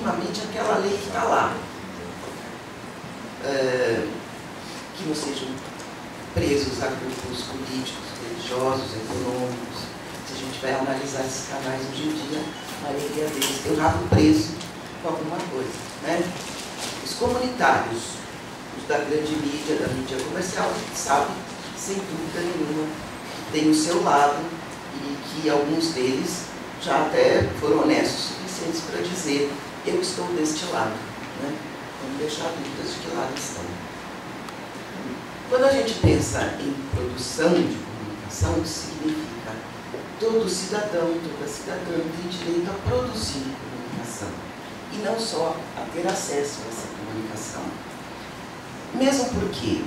minimamente aquela lei que está lá. Que não sejam presos a grupos políticos, religiosos, econômicos. Se a gente vai analisar esses canais hoje em dia, a maioria deles tem o rabo preso com alguma coisa, né? Os comunitários, os da grande mídia, da mídia comercial, a gente sabe, sem dúvida nenhuma, que tem o seu lado e que alguns deles já até foram honestos o suficientes para dizer: eu estou deste lado, né? Vamos deixar dúvidas de que lado estão. Quando a gente pensa em produção de comunicação, significa todo cidadão, toda cidadã tem direito a produzir comunicação e não só a ter acesso a essa comunicação. Mesmo porque,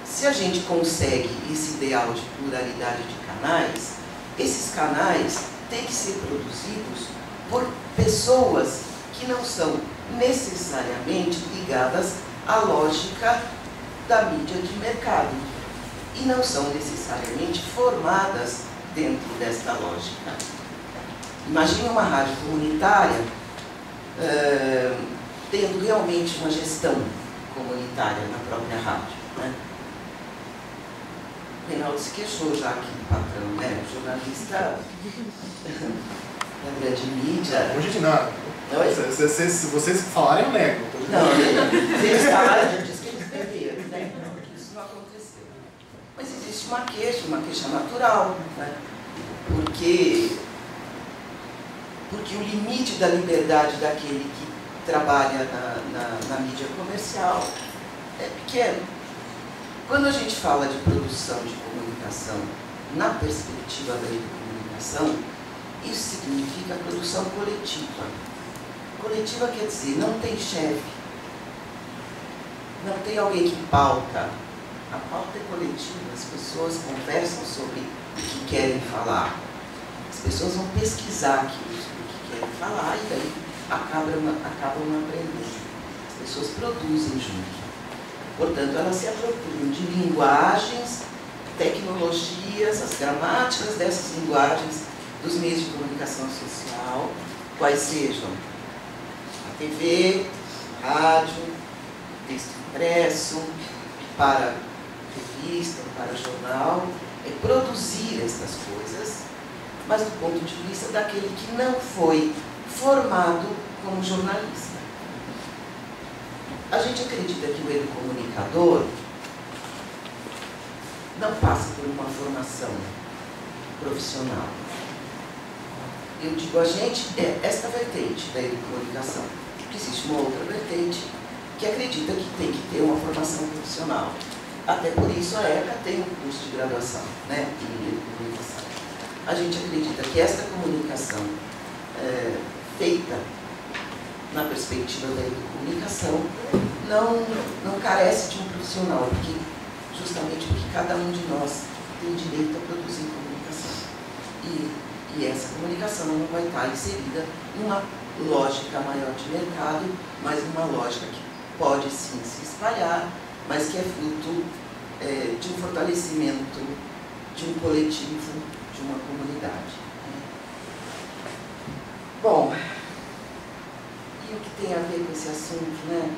se a gente consegue esse ideal de pluralidade de canais, esses canais têm que ser produzidos por pessoas que não são necessariamente ligadas à lógica da mídia de mercado e não são necessariamente formadas dentro desta lógica. Imagine uma rádio comunitária tendo realmente uma gestão comunitária na própria rádio, né? O Reinaldo se queixou já aqui do patrão, né? O jornalista da grande mídia. Hoje não. Se vocês falarem, eu nego. Não, se eles falarem, a gente diz que eles deveram, né? Isso não aconteceu. Mas existe uma queixa natural, né? Porque o limite da liberdade daquele que trabalha na mídia comercial é pequeno. Quando a gente fala de produção de comunicação na perspectiva da comunicação, isso significa produção coletiva. Coletiva quer dizer, não tem chefe, não tem alguém que pauta. A pauta é coletiva, as pessoas conversam sobre o que querem falar. As pessoas vão pesquisar aquilo sobre o que querem falar e daí acabam aprendendo. As pessoas produzem junto. Portanto, elas se apropriam de linguagens, tecnologias, as gramáticas dessas linguagens dos meios de comunicação social, quais sejam a TV, rádio, texto impresso, para revista, para jornal, é produzir essas coisas, mas do ponto de vista daquele que não foi formado como jornalista. A gente acredita que o educomunicador não passa por uma formação profissional. Eu digo a gente, é esta vertente da educomunicação, porque existe uma outra vertente que acredita que tem que ter uma formação profissional. Até por isso a ECA tem um curso de graduação, né, em educomunicação. A gente acredita que esta comunicação feita na perspectiva da educomunicação não carece de um profissional, justamente porque cada um de nós tem direito a produzir comunicação. E essa comunicação não vai estar inserida numa lógica maior de mercado, mas numa lógica que pode sim se espalhar, mas que é fruto de um fortalecimento de um coletivo, de uma comunidade. Bom, e o que tem a ver com esse assunto, né?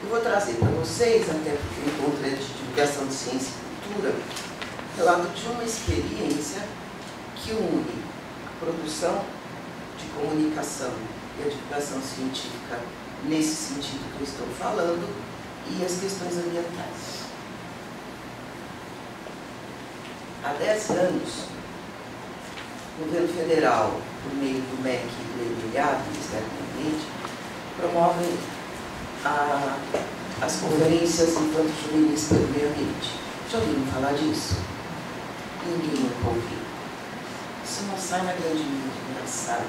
Eu vou trazer para vocês, até porque o encontro é de divulgação de ciência e cultura, relato de uma experiência que une a produção de comunicação e a divulgação científica nesse sentido que eu estou falando e as questões ambientais. Há 10 anos, o governo federal, por meio do MEC e do EMEAD, Ministério do Ambiente, promovem as conferências infanto-juvenis pelo meio ambiente. Já ouviram falar disso? Ninguém nunca ouviu. Isso não sai na grande mídia, engraçado.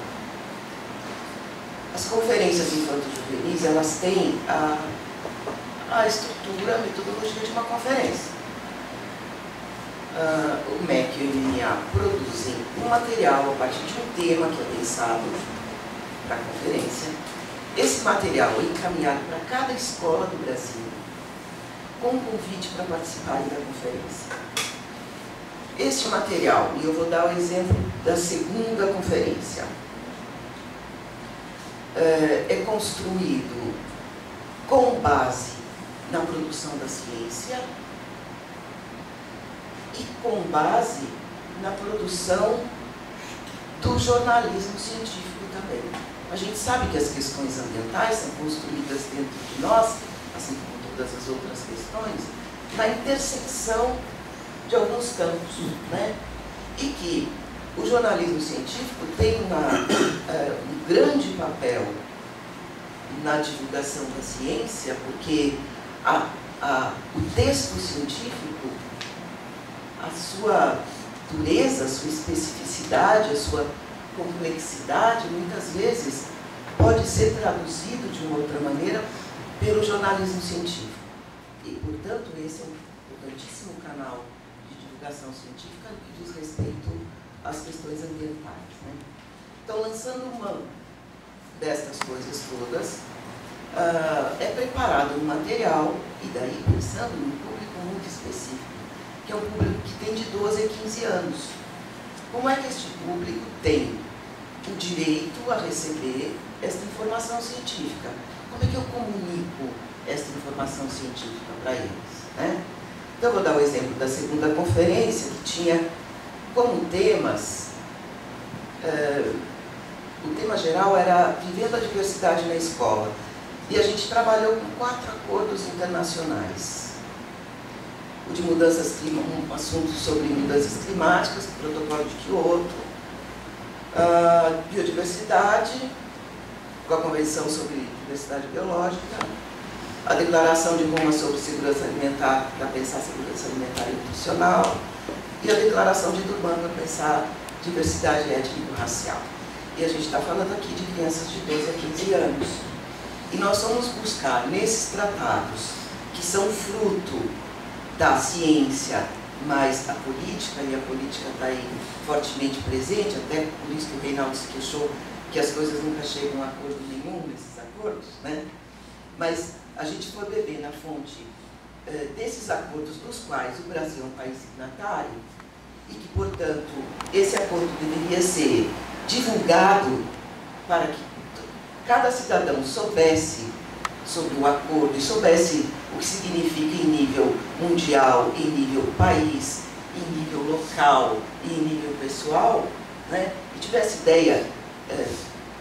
As conferências infanto-juvenis, elas têm a estrutura, a metodologia de uma conferência. O MEC e o MMA produzem um material a partir de um tema que é pensado para a conferência. Esse material é encaminhado para cada escola do Brasil, com um convite para participarem da conferência. Este material, e eu vou dar o exemplo da segunda conferência. é construído com base na produção da ciência e com base na produção do jornalismo científico também. A gente sabe que as questões ambientais são construídas dentro de nós, assim como todas as outras questões, na intersecção de alguns campos, né? E que o jornalismo científico tem um grande papel na divulgação da ciência, porque o texto científico, a sua dureza, a sua especificidade, a sua complexidade, muitas vezes pode ser traduzido de uma outra maneira pelo jornalismo científico. E, portanto, esse é um importantíssimo canal de divulgação científica no que diz respeito às questões ambientais, né? Então, lançando mão destas coisas todas, é preparado um material, e daí pensando num público muito específico, que é um público que tem de 12 a 15 anos. Como é que este público tem o direito a receber esta informação científica? Como é que eu comunico esta informação científica para eles, né? Então, eu vou dar o exemplo da segunda conferência, que tinha como temas, o tema geral era Vivendo a Diversidade na Escola. E a gente trabalhou com 4 acordos internacionais. O de mudanças climáticas, um assunto sobre mudanças climáticas, o protocolo de Kyoto, biodiversidade, com a Convenção sobre Diversidade Biológica, a Declaração de Roma sobre Segurança Alimentar, para pensar segurança alimentar e nutricional, e a Declaração de Durban, para pensar diversidade étnico-racial. E a gente está falando aqui de crianças de 12 a 15 anos. E nós vamos buscar nesses tratados, que são fruto da ciência, mais a política, e a política está aí fortemente presente, até por isso que o Reinaldo se queixou que as coisas nunca chegam a acordo nenhum nesses acordos, né? Mas a gente foi beber na fonte desses acordos, dos quais o Brasil é um país signatário, e que, portanto, esse acordo deveria ser divulgado para que cada cidadão soubesse sobre o acordo e soubesse o que significa em nível mundial, em nível país, em nível local e em nível pessoal, né? E tivesse ideia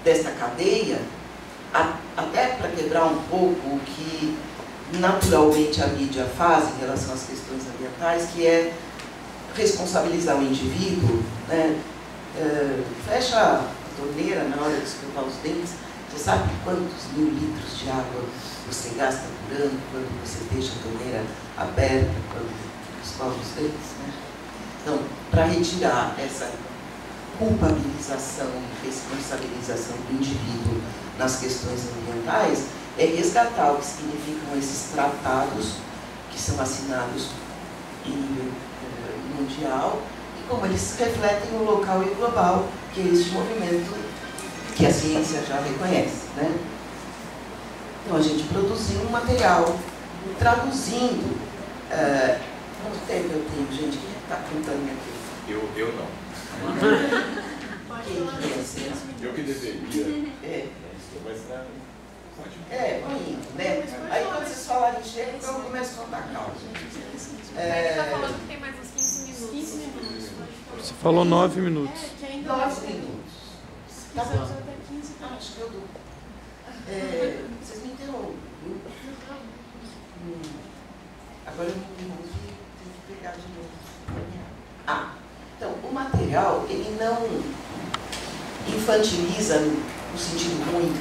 desta cadeia, até para quebrar um pouco o que naturalmente a mídia faz em relação às questões ambientais, que é responsabilizar o indivíduo, né? Fecha a torneira na hora de escovar os dentes. Você sabe quantos 1000 litros de água você gasta por ano quando você deixa a torneira aberta, quando escova os dentes, né? Então, para retirar essa culpabilização e responsabilização do indivíduo nas questões ambientais, é resgatar o que significam esses tratados que são assinados em nível mundial e como eles refletem o local e o global, que é este movimento que a ciência já reconhece, né? Então, a gente produziu um material traduzindo. Quanto tempo eu tenho, gente? Quem está contando minha vida? Eu não. Quem que é você? Eu que deveria. Mas, pode. vamos indo, né? Aí, quando vocês falarem chega, eu começo a contar calma. Ele está falando que tem mais uns 15 minutos. 15 minutos. Você falou 9 minutos. 9 minutos. Tá bom. Acho que eu dou. Vocês me interrompem, viu? Agora eu não ouvi, tenho que pegar de novo. Então, o material, ele não infantiliza, no sentido ruim,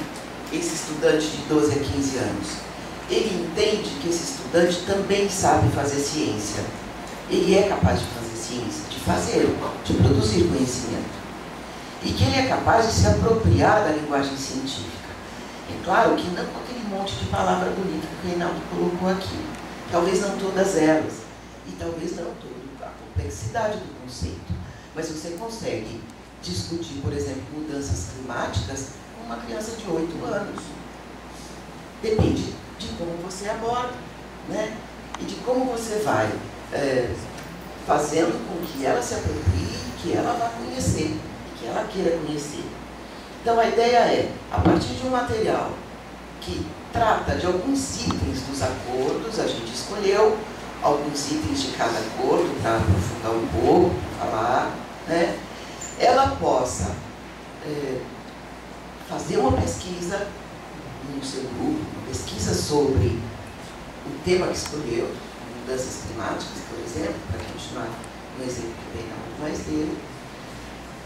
esse estudante de 12 a 15 anos. Ele entende que esse estudante também sabe fazer ciência. Ele é capaz de fazer ciência, de fazer, de produzir conhecimento. E que ele é capaz de se apropriar da linguagem científica. É claro que não com aquele monte de palavra bonita que o Reinaldo colocou aqui. Talvez não todas elas, e talvez não toda a complexidade do conceito. Mas você consegue discutir, por exemplo, mudanças climáticas com uma criança de 8 anos. Depende de como você aborda, né? E de como você vai fazendo com que ela se aproprie, que ela vá conhecer, que ela queira conhecer. Então, a ideia é, a partir de um material que trata de alguns itens dos acordos, a gente escolheu alguns itens de cada acordo para aprofundar um pouco, falar, né? Ela possa fazer uma pesquisa no seu grupo, uma pesquisa sobre o tema que escolheu, mudanças climáticas, por exemplo, para continuar no exemplo que vem mais dele,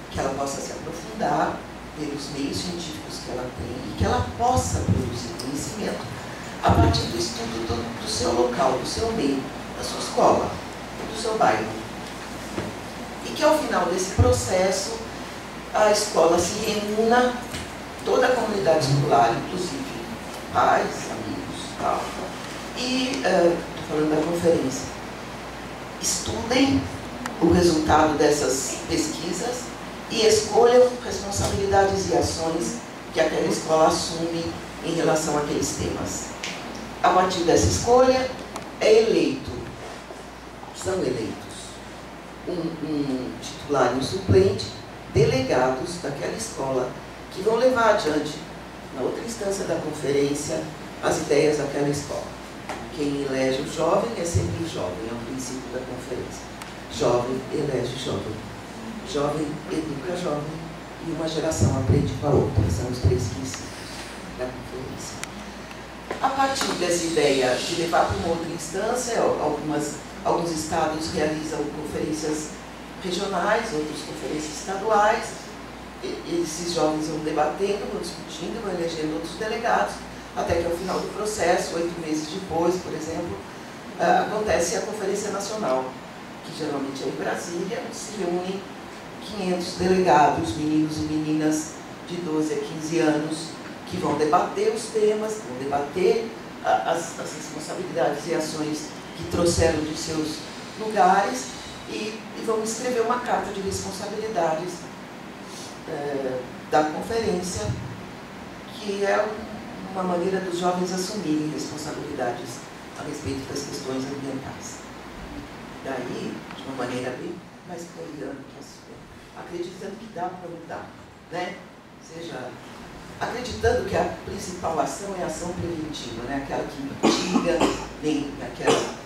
que ela possa se aprofundar pelos meios científicos que ela tem e que ela possa produzir conhecimento a partir do estudo do seu local, do seu meio, da sua escola, do seu bairro. E que ao final desse processo a escola se reúna, toda a comunidade escolar, inclusive pais, amigos, tal, e, estou falando da conferência, estudem o resultado dessas pesquisas e escolham responsabilidades e ações que aquela escola assume em relação àqueles temas. A partir dessa escolha, são eleitos um titular e um suplente, delegados daquela escola, que vão levar adiante, na outra instância da conferência, as ideias daquela escola. Quem elege o jovem é sempre o jovem, é o princípio da conferência. Jovem elege jovem. Jovem educa jovem e uma geração aprende com a outra. São os 3 princípios da conferência. A partir dessa ideia de levar para uma outra instância, alguns estados realizam conferências regionais, outras conferências estaduais. Esses jovens vão debatendo, vão discutindo, vão elegendo outros delegados, até que ao final do processo, 8 meses depois, por exemplo, acontece a Conferência Nacional, que geralmente é em Brasília, onde se reúnem 500 delegados, meninos e meninas de 12 a 15 anos, que vão debater os temas, vão debater as responsabilidades e ações que trouxeram de seus lugares e vão escrever uma carta de responsabilidades da conferência, que é uma maneira dos jovens assumirem responsabilidades a respeito das questões ambientais. Daí, de uma maneira bem mais poliana, acreditando que dá para mudar, né? Seja, acreditando que a principal ação é a ação preventiva, né? Aquela que mitiga, nem aquela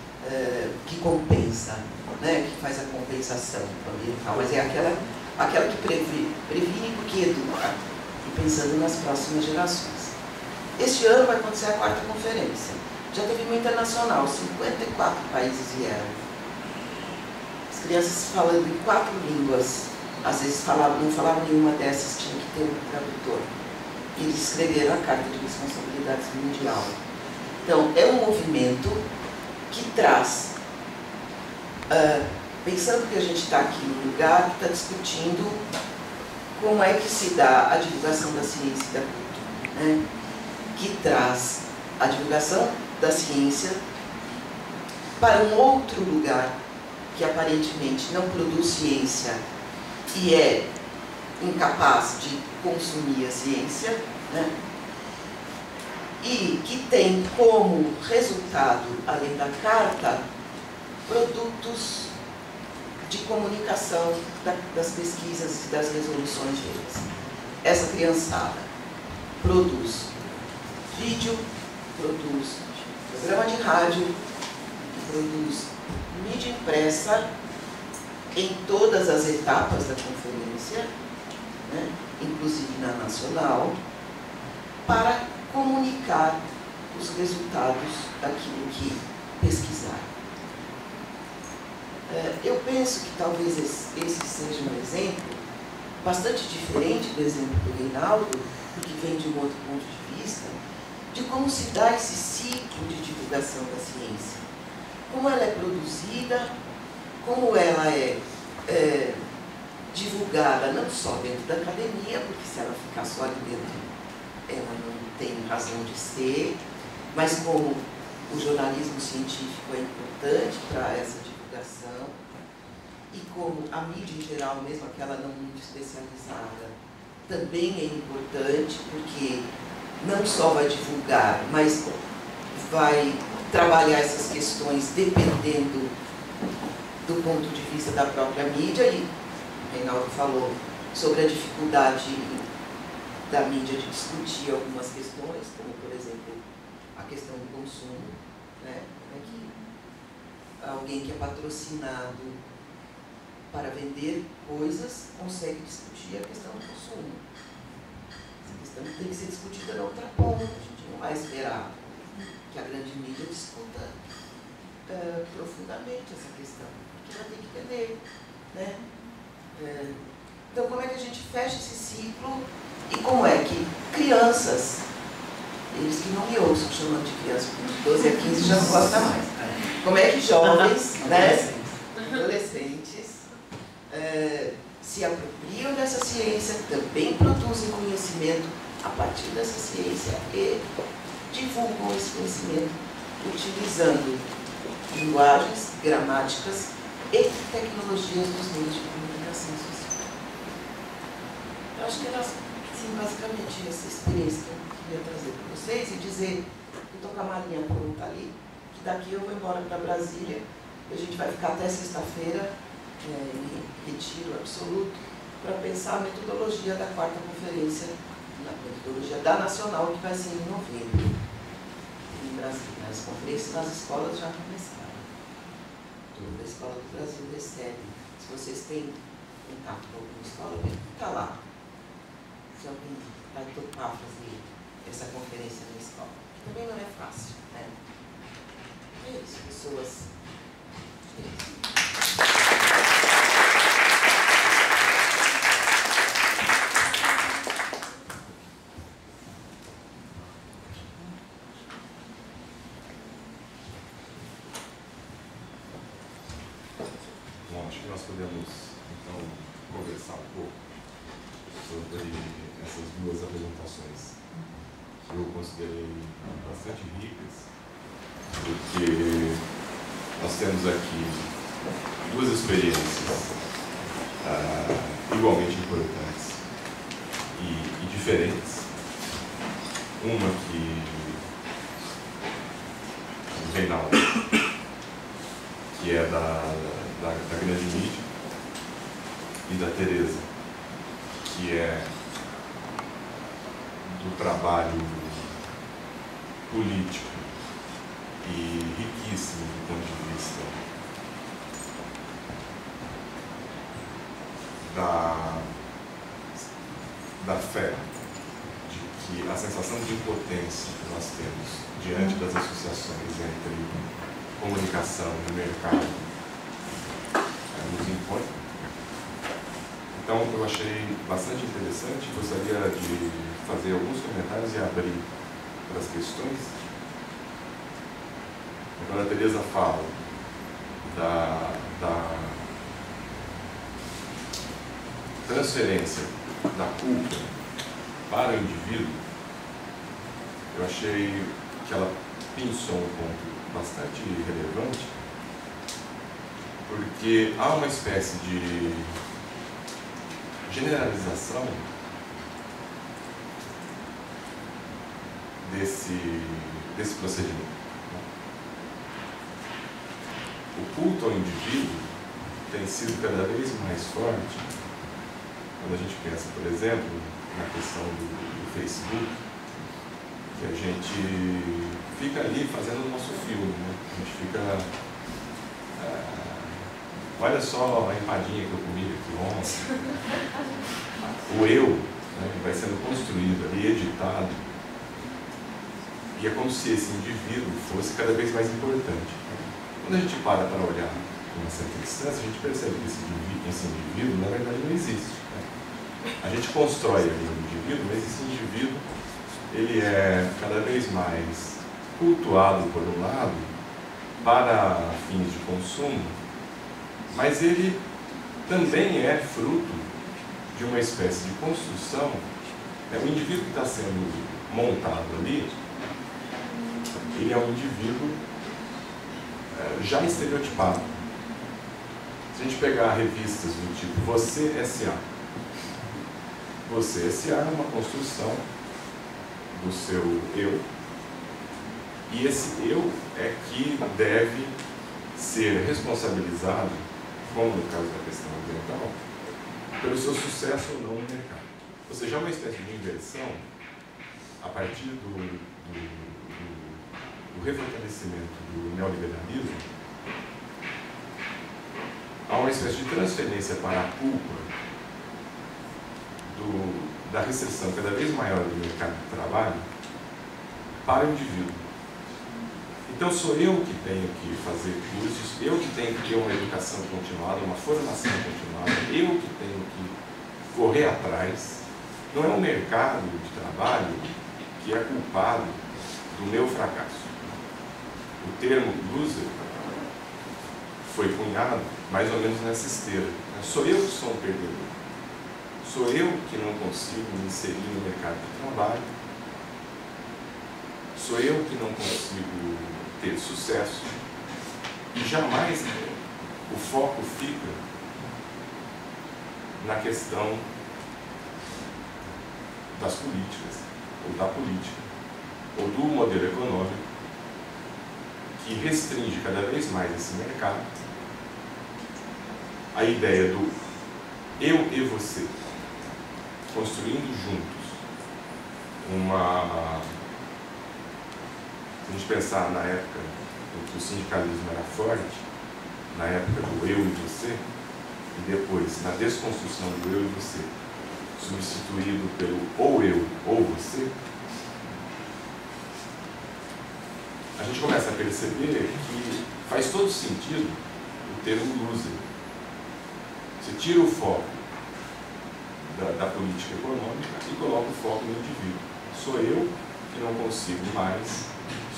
que compensa, né? Que faz a compensação ambiental, mas é aquela que previne porque educa, e pensando nas próximas gerações. Este ano vai acontecer a 4ª conferência. Já teve uma internacional, 54 países vieram. As crianças falando em 4 línguas, às vezes não falavam nenhuma dessas, tinha que ter um tradutor. E eles escreveram a Carta de Responsabilidades Mundial. Então, é um movimento que traz, pensando que a gente está aqui num lugar que está discutindo como é que se dá a divulgação da ciência e da cultura, né? Que traz a divulgação da ciência para um outro lugar que aparentemente não produz ciência e é incapaz de consumir a ciência, né? E que tem como resultado, além da carta, produtos de comunicação das pesquisas e das resoluções deles. Essa criançada produz vídeo, produz programa de rádio, produz mídia impressa em todas as etapas da conferência, né, inclusive na nacional, para comunicar os resultados daquilo que pesquisar. Eu penso que talvez esse seja um exemplo bastante diferente do exemplo do Reinaldo, porque vem de um outro ponto de vista, de como se dá esse ciclo de divulgação da ciência. Como ela é produzida, como ela é divulgada não só dentro da academia, porque se ela ficar só ali dentro, ela não tem razão de ser, mas como o jornalismo científico é importante para essa divulgação, e como a mídia em geral, mesmo aquela não muito especializada, também é importante, porque não só vai divulgar, mas vai trabalhar essas questões dependendo do ponto de vista da própria mídia, e o Reinaldo falou sobre a dificuldade da mídia de discutir algumas questões, como, por exemplo, a questão do consumo, né? Como é que alguém que é patrocinado para vender coisas consegue discutir a questão do consumo? Essa questão tem que ser discutida na outra ponta. A gente não vai esperar que a grande mídia discuta profundamente essa questão, porque ela tem que entender, né? Então, como é que a gente fecha esse ciclo e como é que crianças, eles que não me ouçam chamando de criança, porque de 12 a 15 já não gosta mais, como é que jovens, né, adolescentes, se apropriam dessa ciência, também produzem conhecimento a partir dessa ciência e divulgam esse conhecimento utilizando linguagens, gramáticas e tecnologias dos meios de comunicação social. Eu acho que era, sim, basicamente essa experiência que eu queria trazer para vocês e dizer que estou com a malinha pronta ali, que daqui eu vou embora para Brasília e a gente vai ficar até sexta-feira em retiro absoluto para pensar a metodologia da 4ª conferência, a metodologia da Nacional, que vai ser em novembro em Brasília. As conferências nas escolas já começaram. Toda a escola do Brasil recebe. Se vocês têm contato com alguma escola, está lá. Se alguém vai topar fazer essa conferência na escola. Também não é fácil, né? É isso, pessoas. É isso. Bom, acho que nós podemos, então, conversar um pouco sobre essas duas apresentações que eu considerei bastante ricas, porque nós temos aqui duas experiências igualmente importantes e diferentes. Uma que o Reinaldo, que é da grande mídia, e da Tereza, que é do trabalho político e riquíssimo do ponto de vista da fé, de que a sensação de impotência que nós temos diante das associações entre comunicação e mercado nos impõe. Então, eu achei bastante interessante, gostaria de fazer alguns comentários e abrir para as questões. Quando a Tereza fala da transferência da culpa para o indivíduo, eu achei que ela pensou um ponto bastante relevante, porque há uma espécie de generalização desse procedimento. O culto ao indivíduo tem sido cada vez mais forte quando a gente pensa, por exemplo, na questão do Facebook, que a gente fica ali fazendo o nosso filme, né? A gente fica... olha só a empadinha que eu comi aqui ontem. O eu, né, vai sendo construído ali, editado. E é como se esse indivíduo fosse cada vez mais importante. Quando a gente para olhar com uma certa distância, a gente percebe que esse indivíduo, na verdade, não existe. Né? A gente constrói ali um indivíduo, mas esse indivíduo, ele é cada vez mais cultuado, por um lado, para fins de consumo, mas ele também é fruto de uma espécie de construção. O indivíduo que está sendo montado ali, ele é um indivíduo já estereotipado. Se a gente pegar revistas do tipo Você S.A., Você S.A. é uma construção do seu eu, e esse eu é que deve ser responsabilizado, como no caso da questão ambiental, pelo seu sucesso ou não no mercado. Ou seja, é uma espécie de inversão a partir do refortalecimento do neoliberalismo. Há uma espécie de transferência para a culpa da recessão cada vez maior do mercado de trabalho para o indivíduo. Então sou eu que tenho que fazer cursos, eu que tenho que ter uma educação continuada, uma formação continuada, eu que tenho que correr atrás. Não é o mercado de trabalho que é culpado do meu fracasso. O termo loser foi cunhado mais ou menos nessa esteira. Sou eu que sou um perdedor. Sou eu que não consigo me inserir no mercado de trabalho. Sou eu que não consigo ter sucesso. E jamais o foco fica na questão das políticas, ou da política, ou do modelo econômico que restringe cada vez mais esse mercado. A ideia do eu e você, construindo juntos uma... Se a gente pensar na época em que o sindicalismo era forte, na época do eu e você, e depois na desconstrução do eu e você, substituído pelo ou eu ou você, a gente começa a perceber que faz todo sentido o termo loser. Você tira o foco da política econômica e coloca o foco no indivíduo. Sou eu que não consigo mais,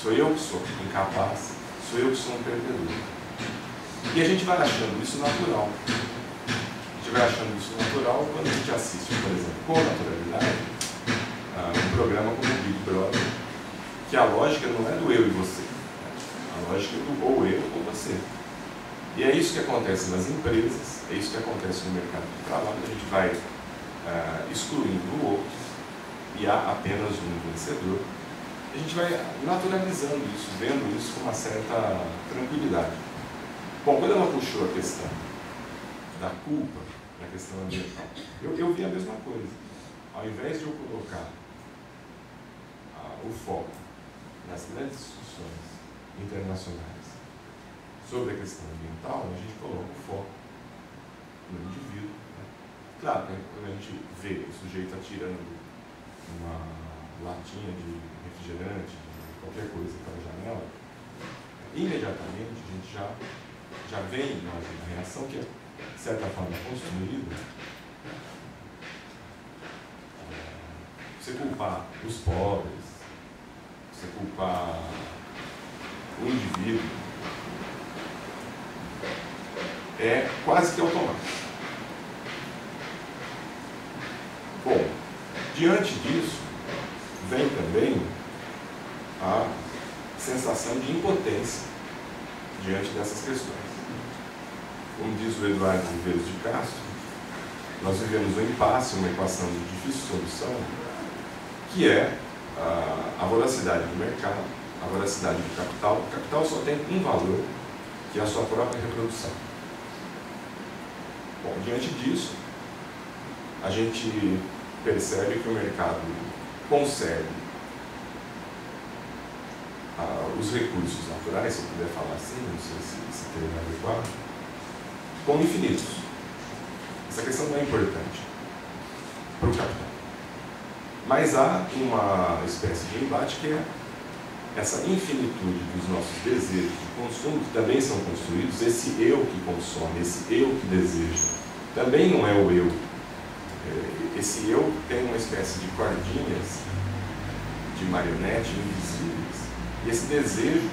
sou eu que sou incapaz, sou eu que sou um perdedor. E a gente vai achando isso natural. A gente vai achando isso natural quando a gente assiste, por exemplo, com naturalidade, um programa como o Big Brother, que a lógica não é do eu e você, a lógica é do ou eu ou você. E é isso que acontece nas empresas, é isso que acontece no mercado de trabalho. A gente vai excluindo o outro e há apenas um vencedor. A gente vai naturalizando isso, vendo isso com uma certa tranquilidade. Bom, quando ela puxou a questão da culpa, na questão ambiental, eu vi a mesma coisa. Ao invés de eu colocar o foco nas grandes discussões internacionais sobre a questão ambiental, a gente coloca o foco no indivíduo. Né? Claro, quando a gente vê o sujeito atirando uma latinha de refrigerante, de qualquer coisa pela janela, imediatamente a gente já vem uma reação que é, de certa forma, construída. Você culpar os pobres, você culpar o indivíduo, é quase que automático. Bom, diante disso, vem também a sensação de impotência diante dessas questões. Como diz o Eduardo Viveiros de Castro, nós vivemos um impasse, uma equação de difícil solução, que é a voracidade do mercado, a voracidade do capital. O capital só tem um valor, que é a sua própria reprodução. Bom, diante disso, a gente percebe que o mercado consegue os recursos naturais, se eu puder falar assim, não sei se esse termo é adequado, como infinitos. Essa questão não é importante para o capital. Mas há uma espécie de embate que é essa infinitude dos nossos desejos de consumo, que também são construídos, esse eu que consome, esse eu que deseja, também não é o eu. Esse eu tem uma espécie de cordinhas de marionete invisíveis. E esse desejo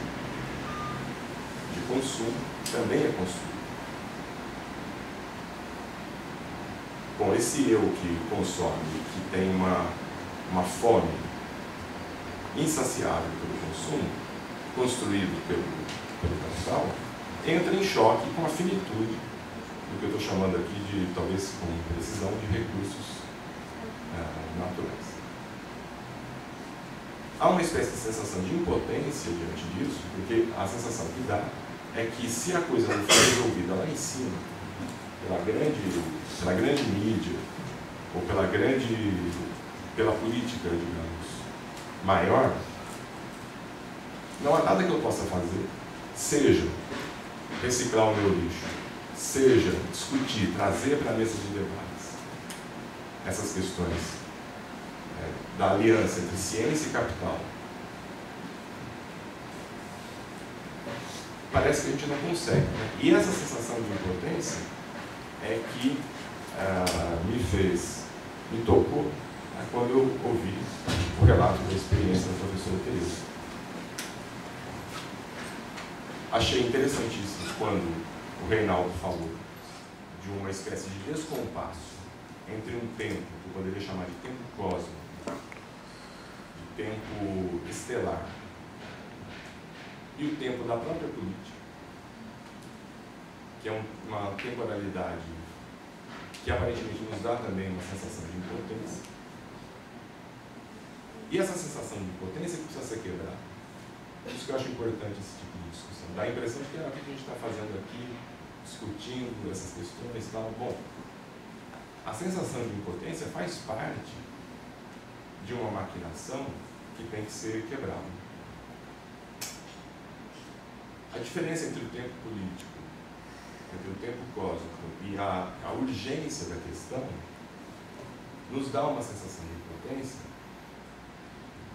de consumo também é construído. Bom, esse eu que consome, que tem uma fome insaciável pelo consumo, construído pelo capital, entra em choque com a finitude do que eu estou chamando aqui de, talvez com precisão, de recursos naturais. Há uma espécie de sensação de impotência diante disso, porque a sensação que dá é que se a coisa não for resolvida lá em cima, pela grande mídia, ou pela política, digamos, maior, não há nada que eu possa fazer, seja reciclar o meu lixo, seja discutir, trazer para a mesa de debates essas questões da aliança entre ciência e capital. Parece que a gente não consegue, né? E essa sensação de impotência é que me tocou quando eu ouvi o relato da experiência da professora Tereza. Achei interessantíssimo quando o Reinaldo falou de uma espécie de descompasso entre um tempo que eu poderia chamar de tempo cósmico, de tempo estelar, e o tempo da própria política, que é uma temporalidade que aparentemente nos dá também uma sensação de impotência. E essa sensação de impotência que precisa ser quebrada. Por isso que eu acho importante esse tipo de discussão. Dá a impressão de que o que a gente está fazendo aqui, discutindo essas questões e tal. Bom, a sensação de impotência faz parte de uma maquinação que tem que ser quebrada. A diferença entre o tempo político, entre o tempo cósmico e a urgência da questão nos dá uma sensação de impotência,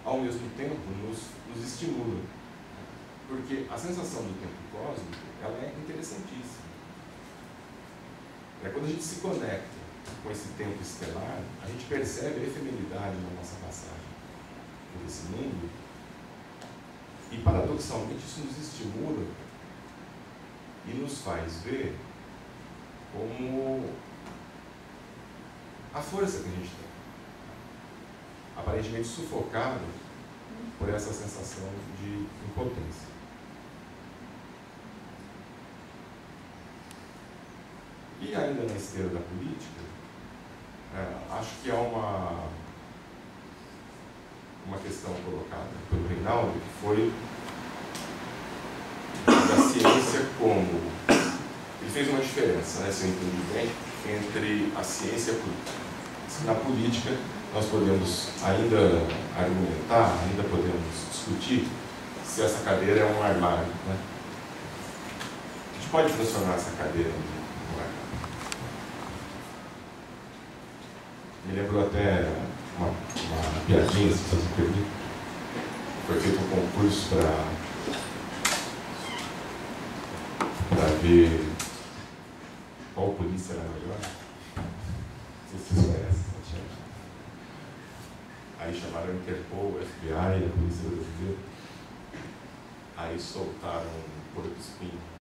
ao mesmo tempo nos estimula. Porque a sensação do tempo cósmico, ela é interessantíssima. Quando a gente se conecta com esse tempo estelar, a gente percebe a efemeridade da nossa passagem por esse mundo e, paradoxalmente, isso nos estimula e nos faz ver como a força que a gente tem, aparentemente sufocado por essa sensação de impotência. E ainda na esteira da política, acho que há uma questão colocada pelo Reinaldo, que foi da ciência como... Ele fez uma diferença, se eu entendi bem, entre a ciência e a política. Na política, nós podemos ainda argumentar, ainda podemos discutir se essa cadeira é um armário, né? A gente pode transformar essa cadeira em um armário. Me lembrou até uma piadinha, se vocês me permitem. Foi feito um concurso para ver qual polícia era melhor. Não sei se vocês conhecem. Aí chamaram a Interpol, o FBI, a Polícia Brasileira. Aí soltaram um porco-espinho